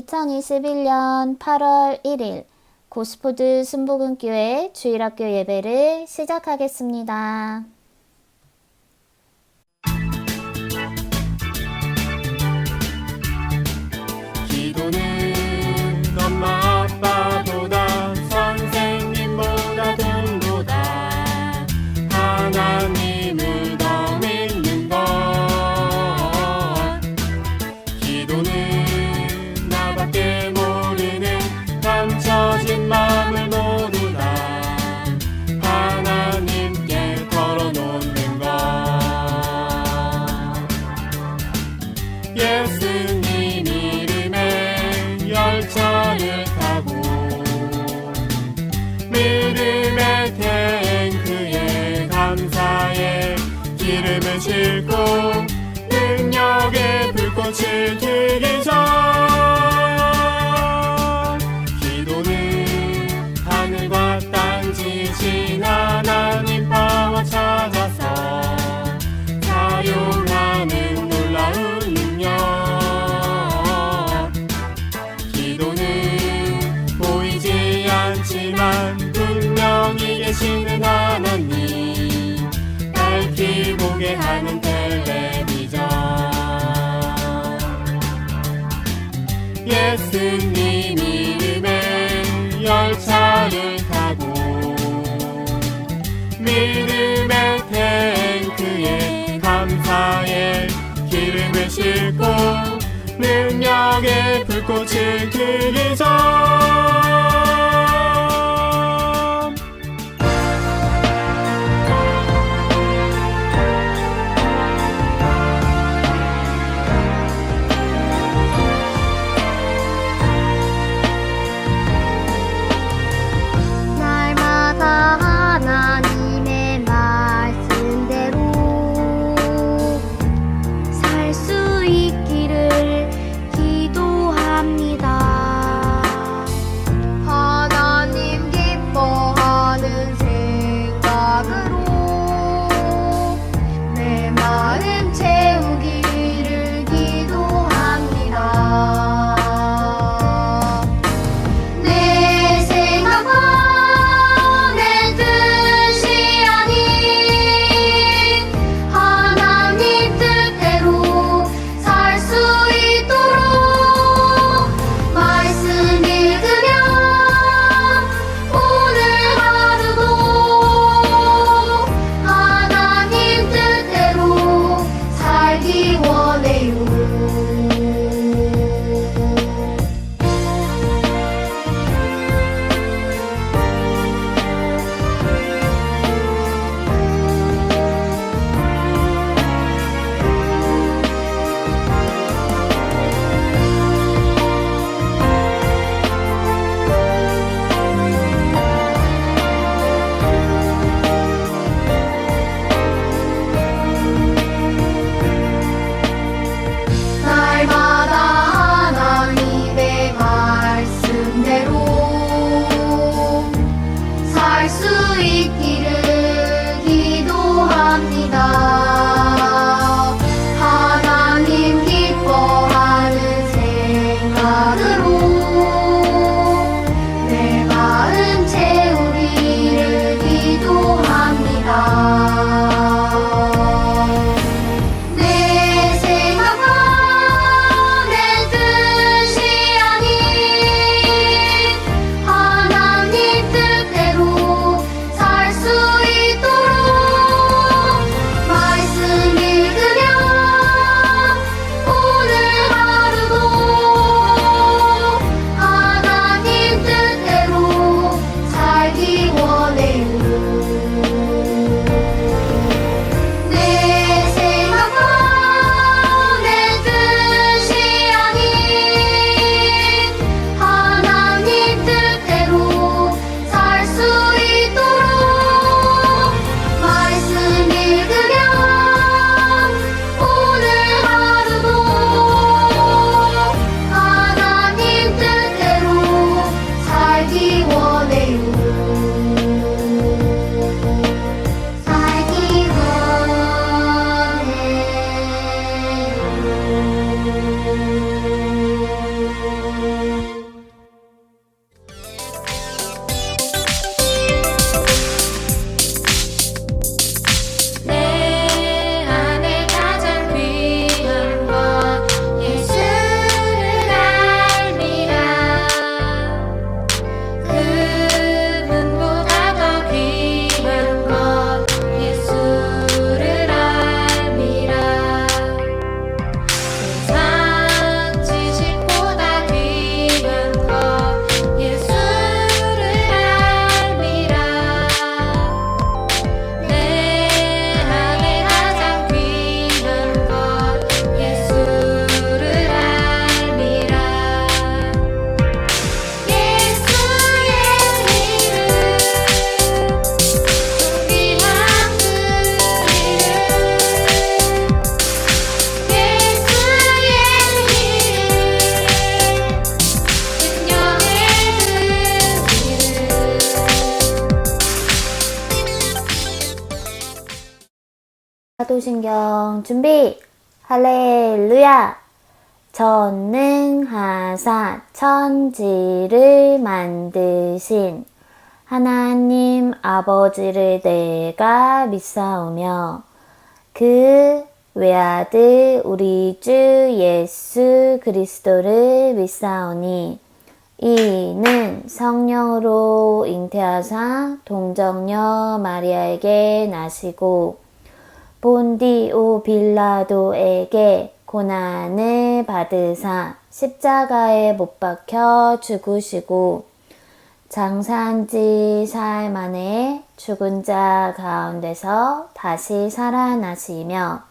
2021년 8월 1일 고스포드 순복음교회 주일학교 예배를 시작하겠습니다. 기도는 엄마 아빠보다 선생님보다 돈보다 하나님을 더 믿는 것. 기도는 나밖에 모르는 감춰진 마음을 모두 다 하나님께 털어놓는 것. 예수님 이름의 열차를 타고 믿음의 탱크에 감사의 기름을 싣고 능력의 불꽃을 들기 전 기도는 하늘과 땅 지신 하나님 파워 찾아서 사용하는 놀라운 능력. 기도는 보이지 않지만 분명히 계시는 하나님 밝히 보게 하는 텔레비전. 예수님 이름의 열차를 타고 믿음의 탱크에 감사의 기름을 싣고 능력의 불꽃을 들기 전 날마다 하나님의 말씀대로 살 수 있기를 기도합니다. 하나님 기뻐하는 생각으로 내 마음 채우기를 기도합니다. 내 생각과 내 뜻이 아닌 하나님 뜻대로 살 수 있도록 말씀 읽으며 오늘 하루도 하나님 뜻대로 살기 원해요. 날마다 하나님의 말씀대로 살 수 있기를 기도합니다. 하나님 기뻐하는 생각으로 내 마음 채우기를 기도합니다. 내 생각과 내 뜻이 아닌 하나님 뜻대로 살 수 있도록 사도신경 준비! 할렐루야! 전능하사 천지를 만드신 하나님 아버지를 내가 믿사오며 그 외아들 우리 주 예수 그리스도를 믿사오니 이는 성령으로 잉태하사 동정녀 마리아에게 나시고 본디오 빌라도에게 고난을 받으사 십자가에 못 박혀 죽으시고 장사한지 사흘 만에 죽은 자 가운데서 다시 살아나시며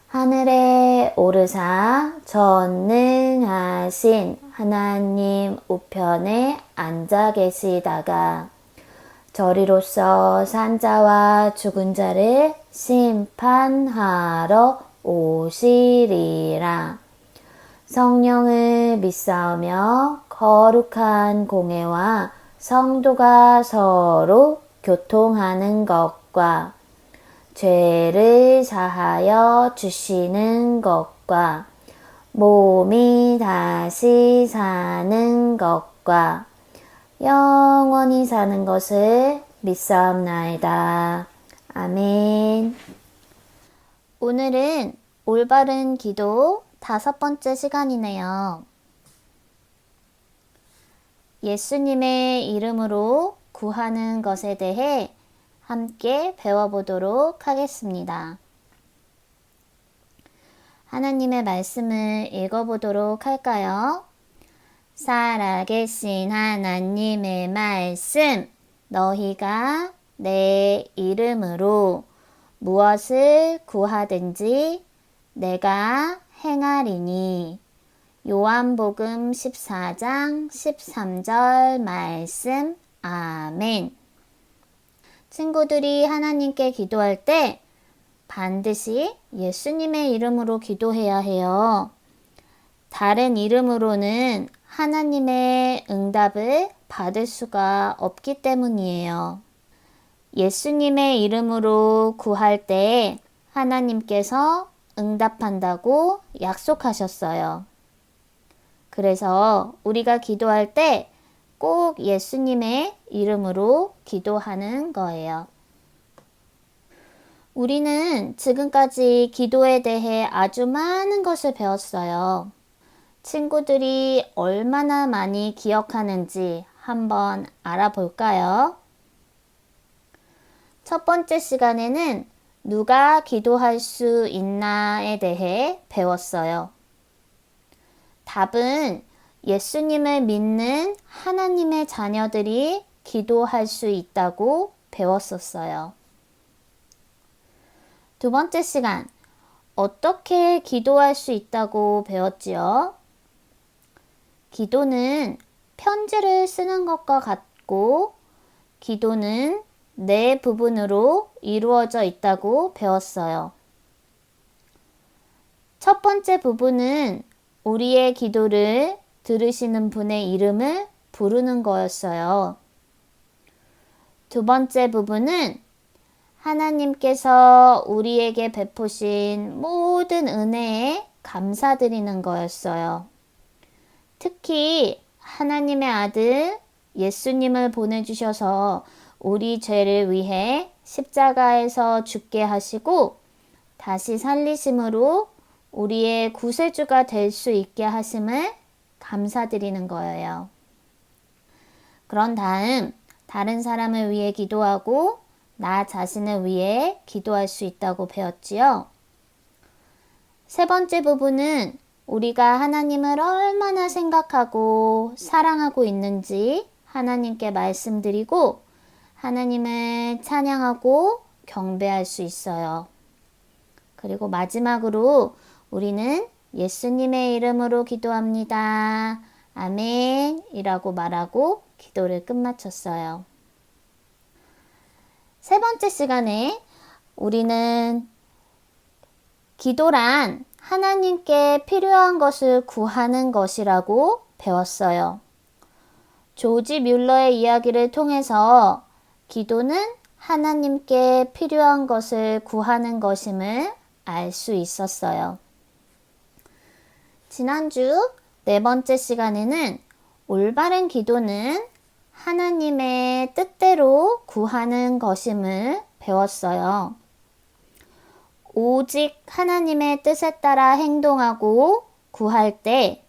하늘에 오르사 전능하신 하나님 우편에 앉아 계시다가 저리로서 산자와 죽은 자를 심판하러 오시리라. 성령을 믿사오며 거룩한 공회와 성도가 서로 교통하는 것과 죄를 사하여 주시는 것과 몸이 다시 사는 것과 영원히 사는 것을 믿사옵나이다. 아멘. 오늘은 올바른 기도 5번째 시간이네요. 예수님의 이름으로 구하는 것에 대해 함께 배워보도록 하겠습니다. 하나님의 말씀을 읽어보도록 할까요? 살아계신 하나님의 말씀, 너희가 내 이름으로 무엇을 구하든지 내가 행하리니. 요한복음 14장 13절 말씀. 아멘. 친구들이 하나님께 기도할 때 반드시 예수님의 이름으로 기도해야 해요. 다른 이름으로는 하나님의 응답을 받을 수가 없기 때문이에요. 예수님의 이름으로 구할 때 하나님께서 응답한다고 약속하셨어요. 그래서 우리가 기도할 때 꼭 예수님의 이름으로 기도하는 거예요. 우리는 지금까지 기도에 대해 아주 많은 것을 배웠어요. 친구들이 얼마나 많이 기억하는지 한번 알아볼까요? 첫 번째 시간에는 누가 기도할 수 있나에 대해 배웠어요. 답은 예수님을 믿는 하나님의 자녀들이 기도할 수 있다고 배웠었어요. 두 번째 시간, 어떻게 기도할 수 있다고 배웠지요? 기도는 편지를 쓰는 것과 같고 기도는 네 부분으로 이루어져 있다고 배웠어요. 첫 번째 부분은 우리의 기도를 들으시는 분의 이름을 부르는 거였어요. 두 번째 부분은 하나님께서 우리에게 베푸신 모든 은혜에 감사드리는 거였어요. 특히 하나님의 아들 예수님을 보내주셔서 우리 죄를 위해 십자가에서 죽게 하시고 다시 살리심으로 우리의 구세주가 될 수 있게 하심을 감사드리는 거예요. 그런 다음 다른 사람을 위해 기도하고 나 자신을 위해 기도할 수 있다고 배웠지요. 세 번째 부분은 우리가 하나님을 얼마나 생각하고 사랑하고 있는지 하나님께 말씀드리고 하나님을 찬양하고 경배할 수 있어요. 그리고 마지막으로 우리는 예수님의 이름으로 기도합니다. 아멘 이라고 말하고 기도를 끝마쳤어요. 세 번째 시간에 우리는 기도란 하나님께 필요한 것을 구하는 것이라고 배웠어요. 조지 뮬러의 이야기를 통해서 기도는 하나님께 필요한 것을 구하는 것임을 알 수 있었어요. 지난주 네 번째 시간에는 올바른 기도는 하나님의 뜻대로 구하는 것임을 배웠어요. 오직 하나님의 뜻에 따라 행동하고 구할 때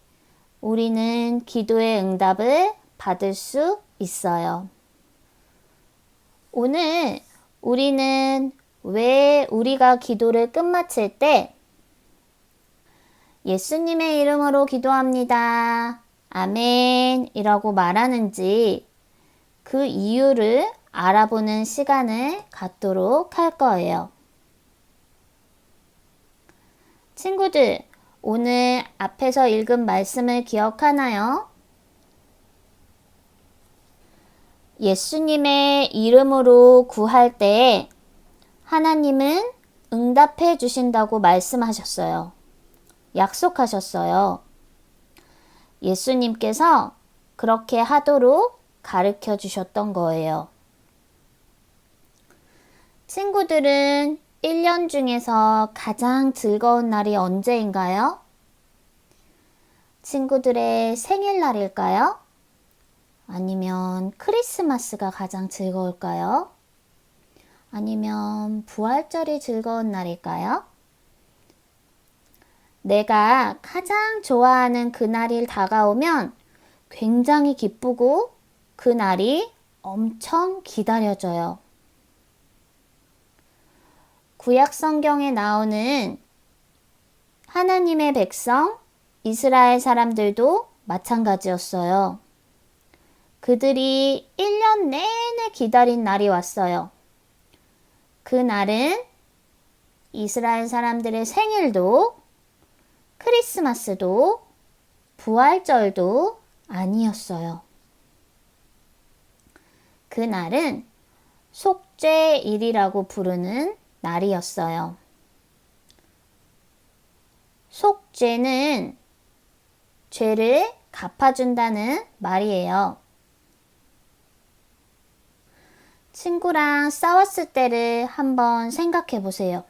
우리는 기도의 응답을 받을 수 있어요. 오늘 우리는 왜 우리가 기도를 끝마칠 때 예수님의 이름으로 기도합니다. 아멘 이라고 말하는지 그 이유를 알아보는 시간을 갖도록 할 거예요. 친구들, 오늘 앞에서 읽은 말씀을 기억하나요? 예수님의 이름으로 구할 때 하나님은 응답해 주신다고 말씀하셨어요. 약속하셨어요. 예수님께서 그렇게 하도록 가르쳐 주셨던 거예요. 친구들은 1년 중에서 가장 즐거운 날이 언제인가요? 친구들의 생일날일까요? 아니면 크리스마스가 가장 즐거울까요? 아니면 부활절이 즐거운 날일까요? 내가 가장 좋아하는 그날이 다가오면 굉장히 기쁘고 그날이 엄청 기다려져요. 구약 성경에 나오는 하나님의 백성 이스라엘 사람들도 마찬가지였어요. 그들이 1년 내내 기다린 날이 왔어요. 그 날은 이스라엘 사람들의 생일도 크리스마스도 부활절도 아니었어요. 그 날은 속죄일이라고 부르는 날이었어요. 속죄는 죄를 갚아준다는 말이에요. 친구랑 싸웠을 때를 한번 생각해 보세요.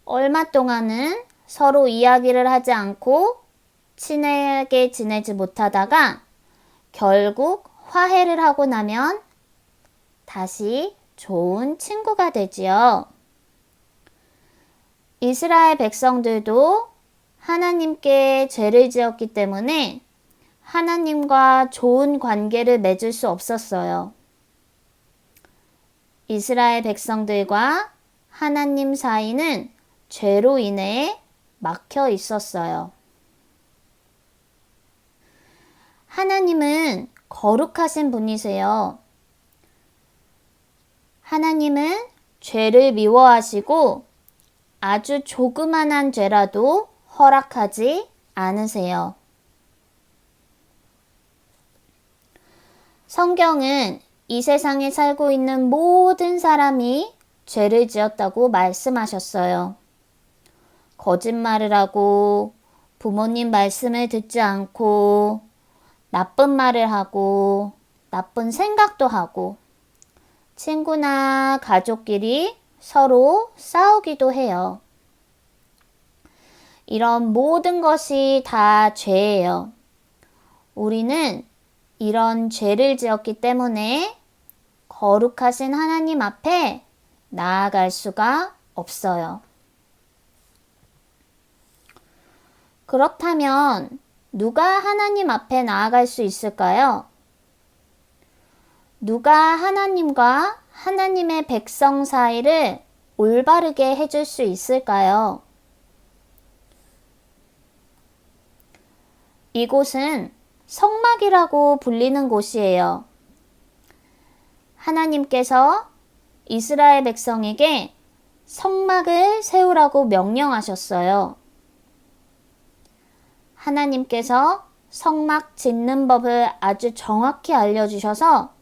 얼마 동안은 서로 이야기를 하지 않고 친하게 지내지 못하다가 결국 화해를 하고 나면 다시 좋은 친구가 되지요. 이스라엘 백성들도 하나님께 죄를 지었기 때문에 하나님과 좋은 관계를 맺을 수 없었어요. 이스라엘 백성들과 하나님 사이는 죄로 인해 막혀 있었어요. 하나님은 거룩하신 분이세요. 하나님은 죄를 미워하시고 아주 조그만한 죄라도 허락하지 않으세요. 성경은 이 세상에 살고 있는 모든 사람이 죄를 지었다고 말씀하셨어요. 거짓말을 하고 부모님 말씀을 듣지 않고 나쁜 말을 하고 나쁜 생각도 하고 친구나 가족끼리 서로 싸우기도 해요. 이런 모든 것이 다 죄예요. 우리는 이런 죄를 지었기 때문에 거룩하신 하나님 앞에 나아갈 수가 없어요. 그렇다면 누가 하나님 앞에 나아갈 수 있을까요? 누가 하나님과 하나님의 백성 사이를 올바르게 해줄 수 있을까요? 이곳은 성막이라고 불리는 곳이에요. 하나님께서 이스라엘 백성에게 성막을 세우라고 명령하셨어요. 하나님께서 성막 짓는 법을 아주 정확히 알려주셔서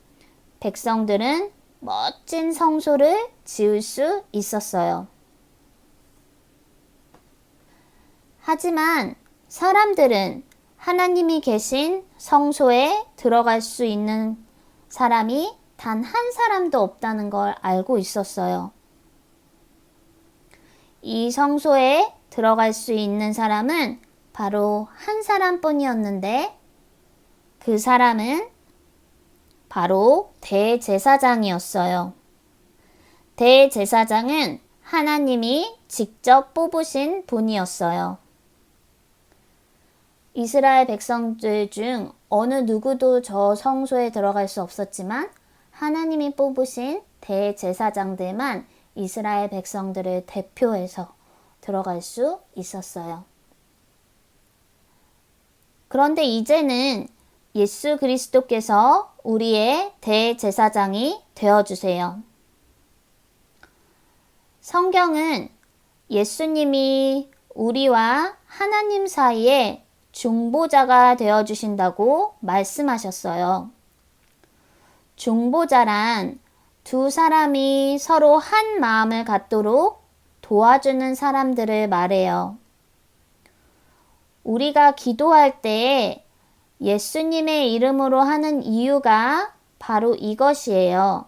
백성들은 멋진 성소를 지을 수 있었어요. 하지만 사람들은 하나님이 계신 성소에 들어갈 수 있는 사람이 단 한 사람도 없다는 걸 알고 있었어요. 이 성소에 들어갈 수 있는 사람은 바로 한 사람뿐이었는데 그 사람은 바로 대제사장이었어요. 대제사장은 하나님이 직접 뽑으신 분이었어요. 이스라엘 백성들 중 어느 누구도 저 성소에 들어갈 수 없었지만 하나님이 뽑으신 대제사장들만 이스라엘 백성들을 대표해서 들어갈 수 있었어요. 그런데 이제는 예수 그리스도께서 우리의 대제사장이 되어주세요. 성경은 예수님이 우리와 하나님 사이에 중보자가 되어주신다고 말씀하셨어요. 중보자란 두 사람이 서로 한 마음을 갖도록 도와주는 사람들을 말해요. 우리가 기도할 때 예수님의 이름으로 하는 이유가 바로 이것이에요.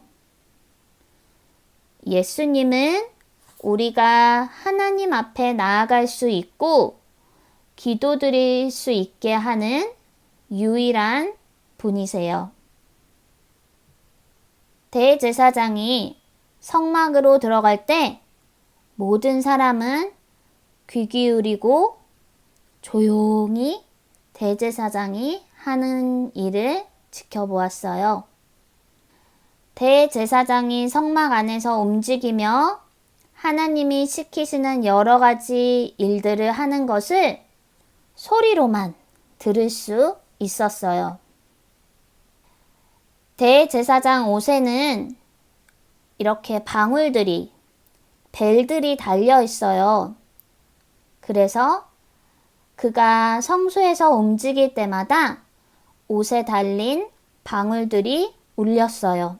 예수님은 우리가 하나님 앞에 나아갈 수 있고 기도드릴 수 있게 하는 유일한 분이세요. 대제사장이 성막으로 들어갈 때 모든 사람은 귀 기울이고 조용히 대제사장이 하는 일을 지켜보았어요. 대제사장이 성막 안에서 움직이며 하나님이 시키시는 여러 가지 일들을 하는 것을 소리로만 들을 수 있었어요. 대제사장 옷에는 이렇게 방울들이, 벨들이 달려 있어요. 그래서 그가 성소에서 움직일 때마다 옷에 달린 방울들이 울렸어요.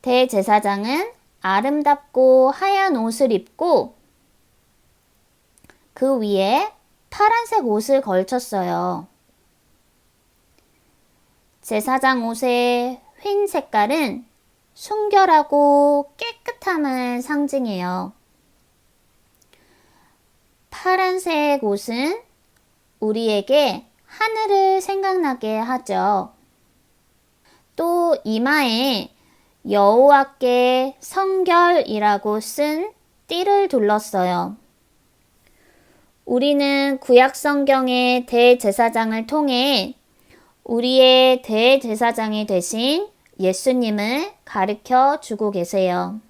대제사장은 아름답고 하얀 옷을 입고 그 위에 파란색 옷을 걸쳤어요. 제사장 옷의 흰 색깔은 순결하고 깨끗함을 상징해요. 파란색 옷은 우리에게 하늘을 생각나게 하죠. 또 이마에 여호와께 성결이라고 쓴 띠를 둘렀어요. 우리는 구약 성경의 대제사장을 통해 우리의 대제사장이 되신 예수님을 가르쳐 주고 계세요.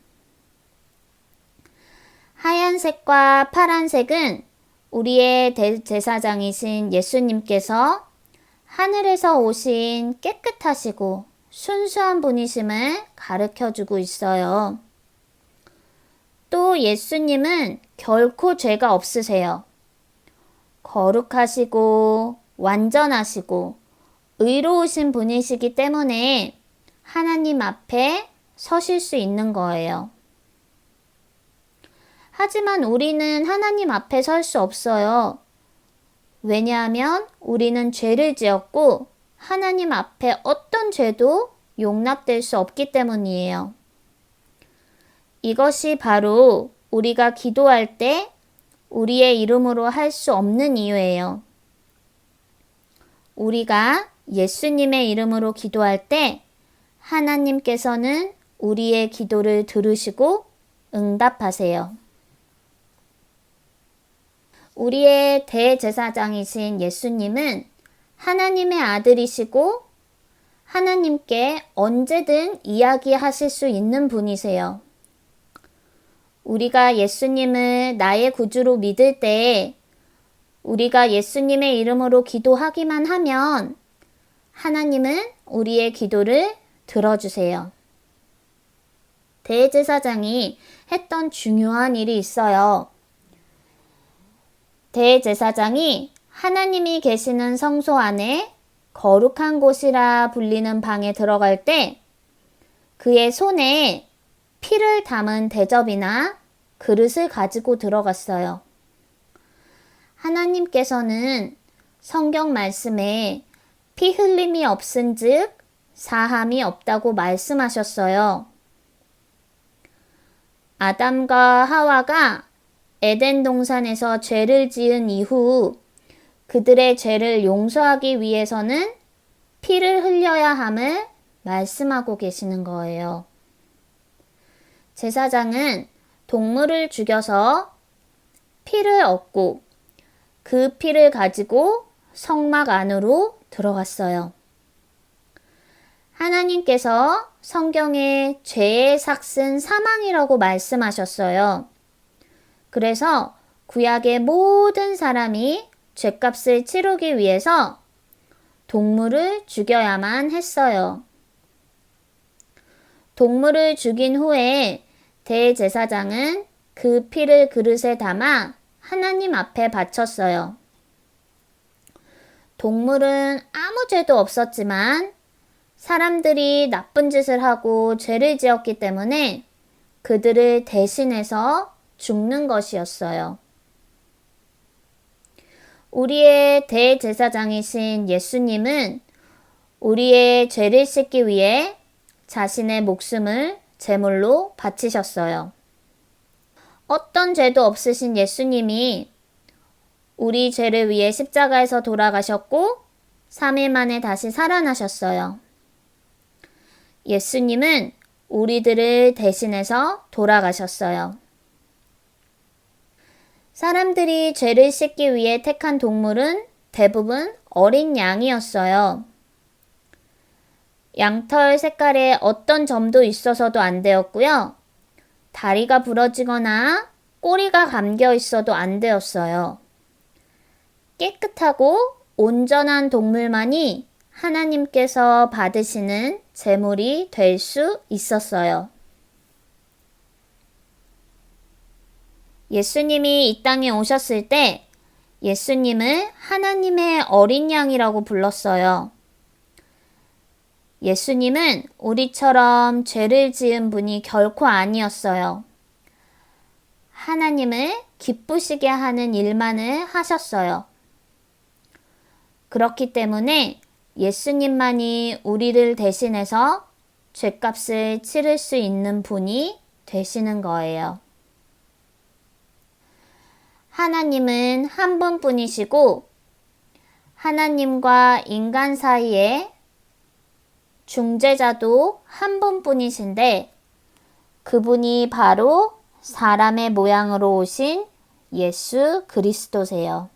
하얀색과 파란색은 우리의 대제사장이신 예수님께서 하늘에서 오신 깨끗하시고 순수한 분이심을 가르쳐 주고 있어요. 또 예수님은 결코 죄가 없으세요. 거룩하시고 완전하시고 의로우신 분이시기 때문에 하나님 앞에 서실 수 있는 거예요. 하지만 우리는 하나님 앞에 설 수 없어요. 왜냐하면 우리는 죄를 지었고 하나님 앞에 어떤 죄도 용납될 수 없기 때문이에요. 이것이 바로 우리가 기도할 때 우리의 이름으로 할 수 없는 이유예요. 우리가 예수님의 이름으로 기도할 때 하나님께서는 우리의 기도를 들으시고 응답하세요. 우리의 대제사장이신 예수님은 하나님의 아들이시고 하나님께 언제든 이야기하실 수 있는 분이세요. 우리가 예수님을 나의 구주로 믿을 때 우리가 예수님의 이름으로 기도하기만 하면 하나님은 우리의 기도를 들어주세요. 대제사장이 했던 중요한 일이 있어요. 대제사장이 하나님이 계시는 성소 안에 거룩한 곳이라 불리는 방에 들어갈 때 그의 손에 피를 담은 대접이나 그릇을 가지고 들어갔어요. 하나님께서는 성경 말씀에 피 흘림이 없은즉 사함이 없다고 말씀하셨어요. 아담과 하와가 에덴 동산에서 죄를 지은 이후 그들의 죄를 용서하기 위해서는 피를 흘려야 함을 말씀하고 계시는 거예요. 제사장은 동물을 죽여서 피를 얻고 그 피를 가지고 성막 안으로 들어갔어요. 하나님께서 성경에 죄의 삭은 사망이라고 말씀하셨어요. 그래서 구약의 모든 사람이 죄값을 치르기 위해서 동물을 죽여야만 했어요. 동물을 죽인 후에 대제사장은 그 피를 그릇에 담아 하나님 앞에 바쳤어요. 동물은 아무 죄도 없었지만 사람들이 나쁜 짓을 하고 죄를 지었기 때문에 그들을 대신해서 죽는 것이었어요. 우리의 대제사장이신 예수님은 우리의 죄를 씻기 위해 자신의 목숨을 제물로 바치셨어요. 어떤 죄도 없으신 예수님이 우리 죄를 위해 십자가에서 돌아가셨고 3일 만에 다시 살아나셨어요. 예수님은 우리들을 대신해서 돌아가셨어요. 사람들이 죄를 씻기 위해 택한 동물은 대부분 어린 양이었어요. 양털 색깔에 어떤 점도 있어서도 안 되었고요. 다리가 부러지거나 꼬리가 감겨 있어도 안 되었어요. 깨끗하고 온전한 동물만이 하나님께서 받으시는 제물이 될 수 있었어요. 예수님이 이 땅에 오셨을 때 예수님을 하나님의 어린 양이라고 불렀어요. 예수님은 우리처럼 죄를 지은 분이 결코 아니었어요. 하나님을 기쁘시게 하는 일만을 하셨어요. 그렇기 때문에 예수님만이 우리를 대신해서 죄값을 치를 수 있는 분이 되시는 거예요. 하나님은 한 분뿐이시고 하나님과 인간 사이에 중재자도 한 분뿐이신데 그분이 바로 사람의 모양으로 오신 예수 그리스도세요.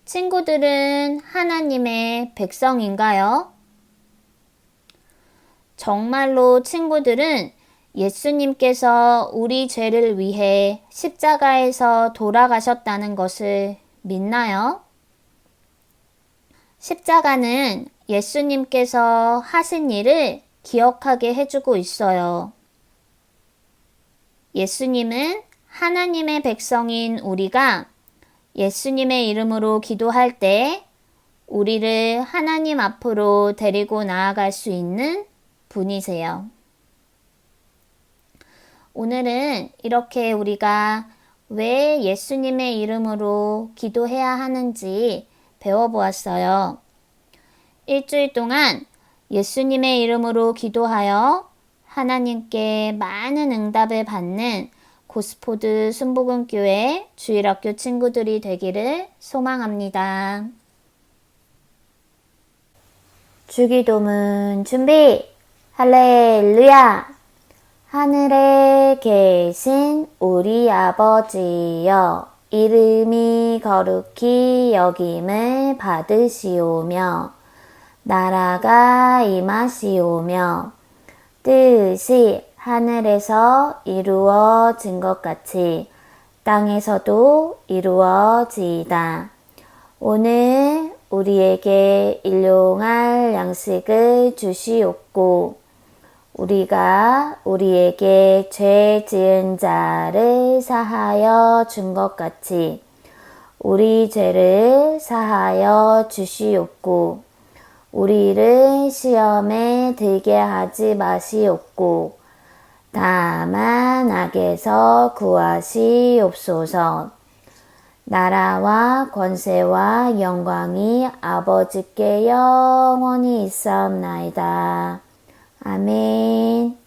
친구들은 하나님의 백성인가요? 정말로 친구들은 예수님께서 우리 죄를 위해 십자가에서 돌아가셨다는 것을 믿나요? 십자가는 예수님께서 하신 일을 기억하게 해주고 있어요. 예수님은 하나님의 백성인 우리가 예수님의 이름으로 기도할 때 우리를 하나님 앞으로 데리고 나아갈 수 있는 분이세요. 오늘은 이렇게 우리가 왜 예수님의 이름으로 기도해야 하는지 배워보았어요. 일주일 동안 예수님의 이름으로 기도하여 하나님께 많은 응답을 받는 고스포드 순복음교회 주일학교 친구들이 되기를 소망합니다. 주기도문 준비! 할렐루야! 하늘에 계신 우리 아버지여, 이름이 거룩히 여김을 받으시오며 나라가 임하시오며 뜻이 하늘에서 이루어진 것 같이 땅에서도 이루어지이다. 오늘 우리에게 일용할 양식을 주시옵고 우리가 우리에게 죄 지은 자를 사하여 준 것 같이 우리 죄를 사하여 주시옵고 우리를 시험에 들게 하지 마시옵고 다만 악에서 구하시옵소서. 나라와 권세와 영광이 아버지께 영원히 있사옵나이다. 아멘.